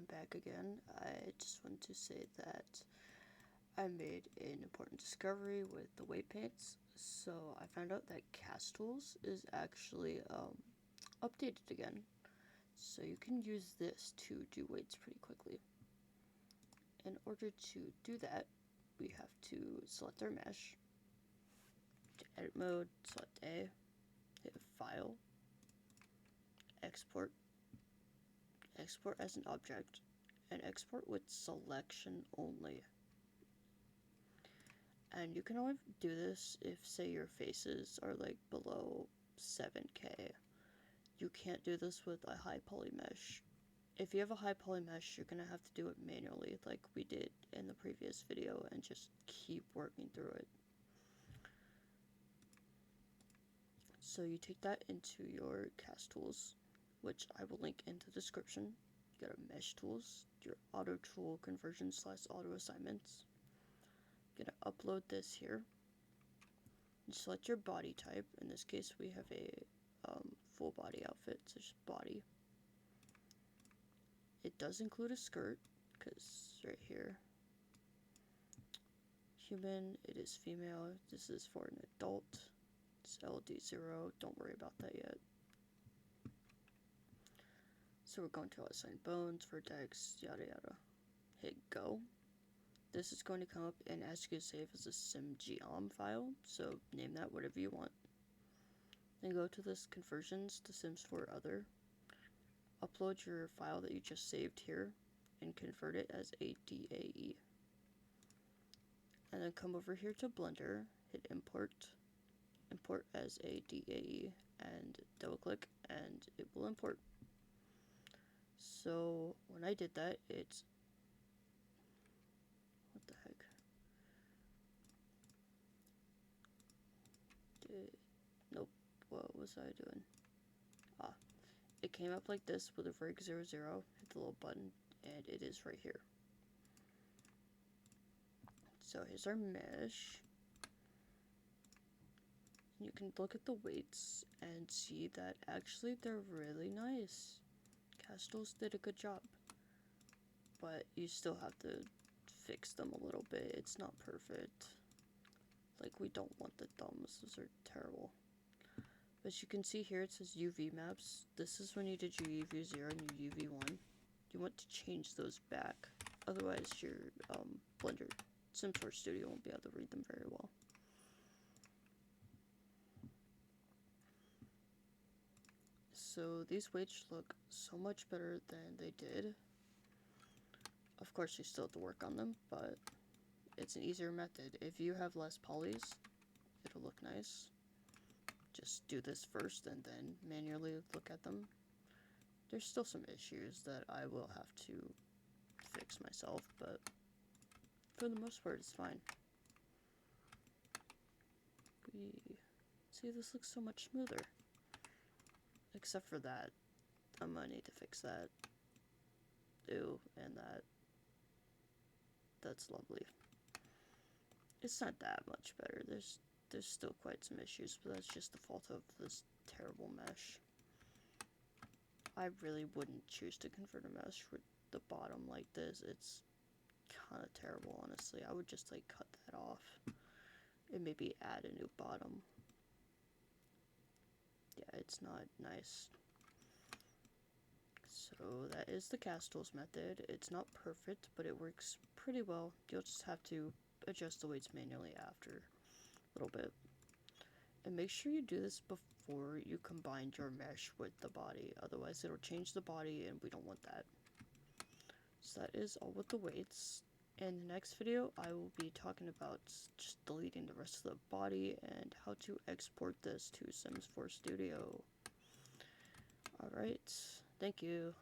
back again. I just want to say that I made an important discovery with the weight paints. So I found out that CAS tools is actually updated again. So you can use this to do weights pretty quickly. In order to do that, we have to select our mesh, to edit mode, select A, hit File, export, export as an object, and export with selection only. And you can only do this if, say, your faces are like below 7K. You can't do this with a high poly mesh. If you have a high poly mesh, you're gonna have to do it manually like we did in the previous video and just keep working through it. So you take that into your CAS tools, which I will link in the description. You go to mesh tools, your auto tool conversion / auto assignments. You're gonna upload this here. You select your body type. In this case, we have a full body outfit, so just body. It does include a skirt, because right here, human, it is female. This is for an adult. It's LD0. Don't worry about that yet. So we're going to assign bones, vertex, yada yada. Hit go. This is going to come up and ask you to save as a simgeom file, so name that whatever you want. Then go to this conversions to Sims4 other. Upload your file that you just saved here and convert it as a DAE. And then come over here to Blender, hit import, import as a DAE, and double click and it will import. So when I did that, it's, what the heck? Nope, what was I doing? It came up like this with a reg 00, hit the little button, and it is right here. So here's our mesh. You can look at the weights and see that actually they're really nice. CAS tools did a good job, but you still have to fix them a little bit. It's not perfect. Like, we don't want the thumbs, those are terrible. As you can see here, it says UV maps. This is when you did your UV0 and your UV1. You want to change those back. Otherwise, your Blender Sim4 Studio won't be able to read them very well. So these weights look so much better than they did. Of course, you still have to work on them, but it's an easier method. If you have less polys, it'll look nice. Just do this first and then manually look at them. There's still some issues that I will have to fix myself, but for the most part it's fine. See, this looks so much smoother. Except for that. I'm gonna need to fix that. Ew, and that. That's lovely. It's not that much better. There's still quite some issues, but that's just the fault of this terrible mesh. I really wouldn't choose to convert a mesh with the bottom like this. It's kind of terrible, honestly. I would just like cut that off and maybe add a new bottom. Yeah, it's not nice. So that is the CAS tools method. It's not perfect, but it works pretty well. You'll just have to adjust the weights manually after a little bit. And make sure you do this before you combine your mesh with the body. Otherwise, it'll change the body, and we don't want that. So that is all with the weights. In the next video, I will be talking about just deleting the rest of the body and how to export this to Sims 4 Studio. Alright, thank you.